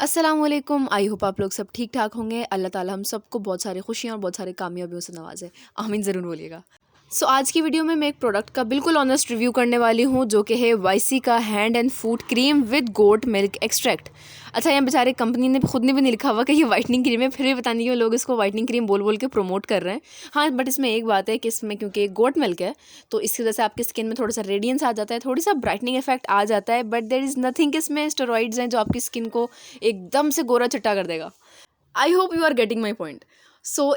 अस्सलामुअलैकुम। I hope आप लोग सब ठीक ठाक होंगे। अल्लाह ताला हम सबको बहुत सारी खुशियाँ और बहुत सारी कामयाबियों से नवाजे। आमीन ज़रूर बोलिएगा। आज की वीडियो में मैं एक प्रोडक्ट का बिल्कुल ऑनेस्ट रिव्यू करने वाली हूँ, जो कि है वाईसी का hand and foot cream with goat milk extract. अच्छा, यहाँ बेचारे कंपनी ने खुद ने भी नहीं लिखा हुआ कि ये वाइटनिंग क्रीम है, फिर भी पता नहीं क्यों लोग इसको वाइटनिंग क्रीम बोल बोल के प्रमोट कर रहे हैं। हाँ, बट इसमें एक बात है कि इसमें क्योंकि गोट मिल्क है तो इसकी वजह से आपकी स्किन में थोड़ा सा रेडियंस आ जाता है, थोड़ी सा ब्राइटनिंग इफेक्ट आ जाता है। बट देयर इज़ नथिंग कि इसमें स्टेरॉइड्स हैं जो आपकी स्किन को एकदम से गोरा चिट्टा कर देगा। I hope you are getting my point.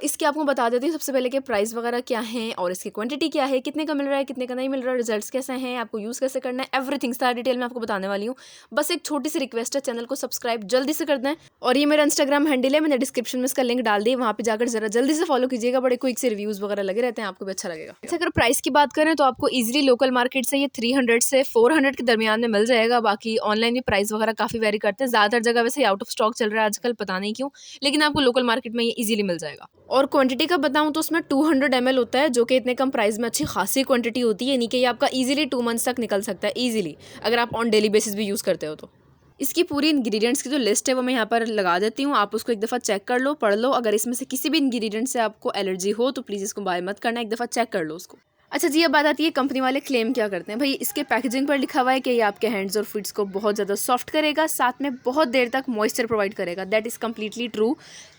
इसके आपको बता देती हूँ सबसे पहले कि प्राइस वगैरह क्या है और इसकी क्वांटिटी क्या है, कितने का मिल रहा है, कितने का नहीं मिल रहा है, रिजल्ट्स कैसे हैं, आपको यूज़ कैसे करना है, एवरीथिंग सारा डिटेल में आपको बताने वाली हूँ। बस एक छोटी सी रिक्वेस्ट है, चैनल को सब्सक्राइब जल्दी से कर दें। और ये मेरा इंस्टाग्राम हैंडल है, मैंने डिस्क्रिप्शन में इसका लिंक डाल दिया, वहाँ पे जाकर जरा जल्दी से फॉलो कीजिएगा। बड़े क्विक से रिव्यूज़ वगैरह लगे रहते हैं, आपको भी अच्छा लगेगा। अच्छा, अगर प्राइस की बात करें तो आपको ईजिली लोकल मार्केट से ये 300 से 400 के दरमियान में मिल जाएगा। बाकी ऑनलाइन भी प्राइस वगैरह काफ़ी वेरी करते हैं, ज़्यादातर जगह वैसे आउट ऑफ स्टॉक चल रहा है आजकल, पता नहीं क्यों, लेकिन आपको लोकल मार्केट में ये इजीली मिल जाएगा। और क्वांटिटी का बताऊं तो उसमें 200 ml होता है, जो कि इतने कम प्राइस में अच्छी खासी क्वांटिटी होती है, यानी कि ये आपका इजीली 2 मंथ्स तक निकल सकता है इजीली, अगर आप ऑन डेली बेसिस भी यूज़ करते हो तो। इसकी पूरी इंग्रेडिएंट्स की जो लिस्ट है वो मैं यहाँ पर लगा देती हूँ, आप उसको एक दफ़ा चेक कर लो, पढ़ लो। अगर इसमें से किसी भी इंग्रेडिएंट से आपको एलर्जी हो तो प्लीज़ इसको बाय मत करना, एक दफ़ा चेक कर लो उसको। अच्छा जी, अब बात आती है कंपनी वाले क्लेम क्या करते हैं। भाई, इसके पैकेजिंग पर लिखा हुआ है कि ये आपके हैंड्स और फीट्स को बहुत ज़्यादा सॉफ्ट करेगा, साथ में बहुत देर तक मॉइस्चर प्रोवाइड करेगा। That is completely true.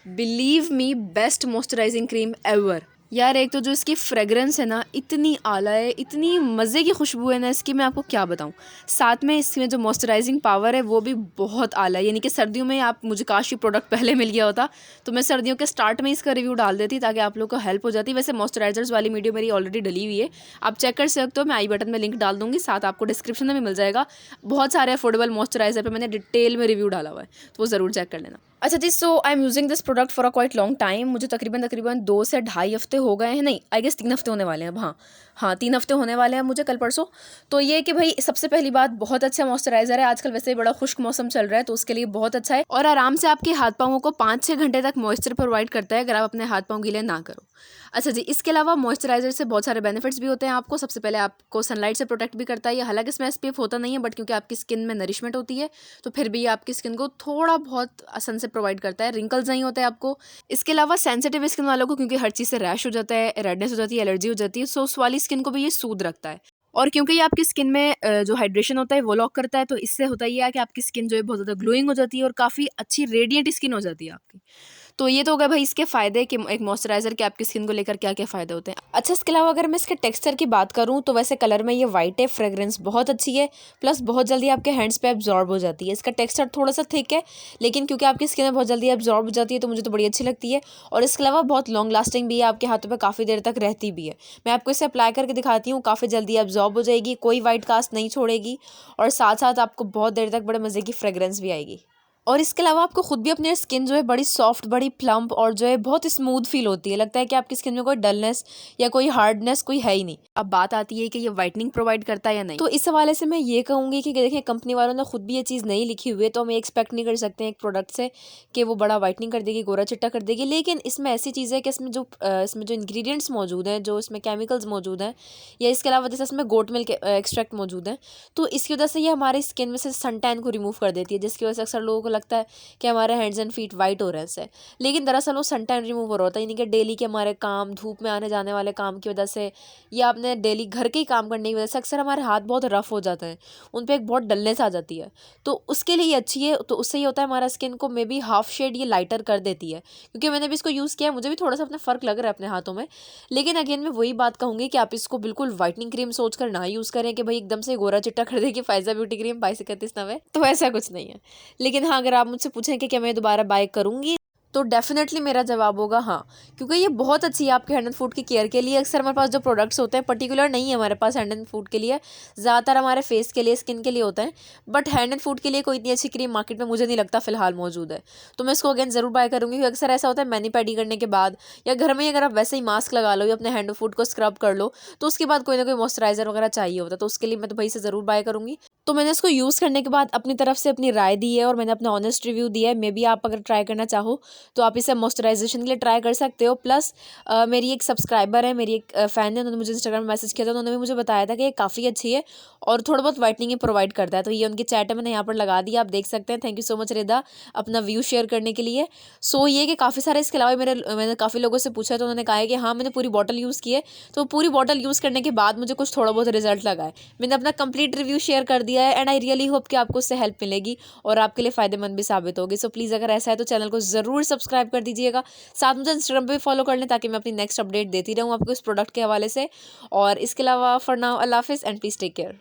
Believe me, best moisturising cream ever. यार, एक तो जो इसकी फ्रेगरेंस है ना, इतनी आला है, इतनी मज़े की खुशबू है ना इसकी, मैं आपको क्या बताऊँ। साथ में इसमें जो मॉइस्चराइजिंग पावर है वो भी बहुत आला है, यानी कि सर्दियों में आप, मुझे काश ये प्रोडक्ट पहले मिल गया होता तो मैं सर्दियों के स्टार्ट में इसका रिव्यू डाल देती ताकि आप लोग को हेल्प हो जाती। वैसे मॉइस्चराइजर्स वाली वीडियो मेरी ऑलरेडी डली हुई है, आप चेक कर सकते हो, मैं आई बटन में लिंक डाल दूंगी, साथ आपको डिस्क्रिप्शन में भी मिल जाएगा। बहुत सारे अफोर्डेबल मॉइस्चराइजर पर मैंने डिटेल में रिव्यू डाला हुआ है, तो वो ज़रूर चेक कर लेना। अच्छा जी, I am using this product for a quite long time. मुझे तकरीबन 2 से ढाई हफ्ते हो गए हैं, नहीं आई गेस 3 हफ्ते होने वाले हैं अब। हाँ, 3 हफ्ते होने वाले हैं मुझे, कल परसों। तो ये कि भाई, सबसे पहली बात, बहुत अच्छा मॉइस्चराइजर है। आजकल वैसे ही बड़ा खुश्क मौसम चल रहा है तो उसके लिए बहुत अच्छा है, और आराम से आपके हाथ पाँवों को 5-6 घंटे तक मॉइस्चर प्रोवाइड करता है अगर आप अपने हाथ पाँव गीले ना करो। अच्छा जी, इसके अलावा मॉइस्चराइजर से बहुत सारे बेनिफिट्स भी होते हैं आपको। सबसे पहले आपको सनलाइट से प्रोटेक्ट भी करता है। ये हालांकि इसमें एसपीएफ होता नहीं है, बट क्योंकि आपकी स्किन में नरिशमेंट होती है तो फिर भी ये आपकी स्किन को थोड़ा बहुत सन से प्रोवाइड करता है, रिंकल्स नहीं होते आपको। इसके अलावा सेंसिटिव स्किन वालों को, क्योंकि हर चीज़ से रैश हो जाता है, रेडनेस हो जाती है, एलर्जी हो जाती है, सो उस वाली स्किन को भी ये सूद रखता है। और क्योंकि ये आपकी स्किन में जो हाइड्रेशन होता है वो लॉक करता है, तो इससे होता ही है कि आपकी स्किन जो है बहुत ज़्यादा ग्लोइंग हो जाती है और काफ़ी अच्छी रेडिएंट स्किन हो जाती है आपकी। तो ये तो हो गए भाई इसके फ़ायदे कि एक मॉइस्चराइज़र के आपकी स्किन को लेकर क्या क्या फ़ायदे होते हैं। अच्छा, इसके अलावा अगर मैं इसके टेक्सचर की बात करूँ तो वैसे कलर में ये वाइट है, फ्रेग्रेंस बहुत अच्छी है, प्लस बहुत जल्दी आपके हैंड्स पे एब्जॉर्ब हो जाती है। इसका टेक्सचर थोड़ा सा थिक है, लेकिन क्योंकि आपकी स्किन में बहुत जल्दी एब्जॉर्ब हो जाती है तो मुझे तो बड़ी अच्छी लगती है। और इसके अलावा बहुत लॉन्ग लास्टिंग भी है, आपके हाथों पर काफ़ी देर तक रहती भी है। मैं आपको इसे अप्लाई करके दिखाती हूँ, काफ़ी जल्दी एब्जॉर्ब हो जाएगी, कोई वाइट कास्ट नहीं छोड़ेगी, और साथ साथ आपको बहुत देर तक बड़े मज़े की फ्रेग्रेंस भी आएगी। और इसके अलावा आपको खुद भी अपनी स्किन जो है बड़ी सॉफ्ट, बड़ी प्लम्प और जो है बहुत स्मूथ फील होती है। लगता है कि आपकी स्किन में कोई डलनेस या कोई हार्डनेस कोई है ही नहीं। अब बात आती है कि ये वाइटनिंग प्रोवाइड करता है या नहीं, तो इस हवाले से मैं ये कहूँगी कि देखिए, कंपनी वालों ने खुद भी ये चीज़ नहीं लिखी हुई है तो हम एक्सपेक्ट नहीं कर सकते हैं एक प्रोडक्ट से कि वो बड़ा वाइटनिंग कर देगी, गोरा चिट्टा कर देगी। लेकिन इसमें ऐसी चीज़ है कि इसमें जो इंग्रेडिएंट्स मौजूद हैं, जो इसमें केमिकल्स मौजूद हैं, या इसके अलावा जैसे इसमें गोट मिल्क एक्सट्रैक्ट मौजूद है, तो इसकी वजह से ये हमारी स्किन में से सन टैन को रिमूव कर देती है, जिसकी वजह से अक्सर लोगों को लगता है कि हमारे हैंड्स एंड फीट वाइट हो रहे हैं इससे। लेकिन दरअसल वो सन टैन रिमूव हो रहा होता है, यानी कि डेली के हमारे काम, धूप में आने जाने वाले काम की वजह से, या आपने डेली घर के ही काम करने की वजह से अक्सर हमारे हाथ बहुत रफ हो जाते हैं, उन पर एक बहुत डलनेस आ जाती है। तो उसके लिए ये अच्छी है। तो उससे ये होता है हमारा स्किन को मे बी हाफ शेड ये लाइटर कर देती है, क्योंकि मैंने भी इसको यूज़ किया है, मुझे भी थोड़ा सा अपना फ़र्क लग रहा है अपने हाथों में। लेकिन अगेन मैं वही बात कहूँगी कि आप इसको बिल्कुल वाइटनिंग क्रीम सोच कर ना यूज़ करें कि भाई एकदम से गोरा चिट्टा कर देगी फायजा ब्यूटी क्रीम 2231 तो ऐसा कुछ नहीं है। लेकिन हाँ, अगर आप मुझसे पूछें कि क्या मैं दोबारा बाय करूँगी, तो डेफिनेटली मेरा जवाब होगा हाँ, क्योंकि ये बहुत अच्छी है आपके हैंड एंड फूट की केयर के लिए। अक्सर हमारे पास जो प्रोडक्ट्स होते हैं, पर्टिकुलर नहीं है हमारे पास हैंड एंड फूट के लिए, ज़्यादातर हमारे फेस के लिए, स्किन के लिए होता है, बट हैंड एंड फूट के लिए कोई इतनी अच्छी क्रीम मार्केट में मुझे नहीं लगता फिलहाल मौजूद है। तो मैं इसको अगेन ज़रूर बाय करूँगी, क्योंकि अक्सर ऐसा होता है मैनी पैडी करने के बाद, या घर में ही अगर आप वैसे ही मास्क लगा लो या अपने हैंड और फूट को स्क्रब कर लो, तो उसके बाद कोई ना कोई मॉइस्चराइजर वगैरह चाहिए होता है, तो उसके लिए मैं तो भाई से ज़रूर बाय करूँगी। तो मैंने इसको यूज़ करने के बाद अपनी तरफ से अपनी राय दी है और मैंने अपना ऑनेस्ट रिव्यू दिया है। मे बी आप अगर ट्राई करना चाहो तो आप इसे मॉइस्चराइजेशन के लिए ट्राई कर सकते हो। प्लस मेरी एक सब्सक्राइबर है, मेरी एक फ़ैन है, उन्होंने मुझे इंस्टाग्राम में मैसेज किया था, उन्होंने भी मुझे बताया था कि ये काफ़ी अच्छी है और थोड़ा बहुत वाइटनिंग ही प्रोवाइड करता है। तो ये उनकी चैट है, मैंने यहाँ पर लगा दी, आप देख सकते हैं। थैंक यू सो मच रिदा अपना व्यू शेयर करने के लिए। सो ये कि काफ़ी सारे इसके अलावा मैंने काफ़ी लोगों से पूछा, तो उन्होंने कहा है कि हाँ मैंने पूरी बॉटल यूज़ की है, तो पूरी बॉटल यूज़ करने के बाद मुझे कुछ थोड़ा बहुत रिजल्ट लगा है। मैंने अपना कंप्लीट रिव्यू शेयर कर दिया है एंड आई रियली होप कि आपको उससे हेल्प मिलेगी और आपके लिए फ़ायदेमंद भी साबित होगी। सो प्लीज़ अगर ऐसा है तो चैनल को ज़रूर सब्सक्राइब कर दीजिएगा। साथ मुझे इंस्टाग्राम पे भी फॉलो कर लें ताकि मैं अपनी नेक्स्ट अपडेट देती रहूँ आपको इस प्रोडक्ट के हवाले से। और इसके अलावा फॉर नाउ अल्लाह हाफिज़ एंड प्लीज़ टेक केयर।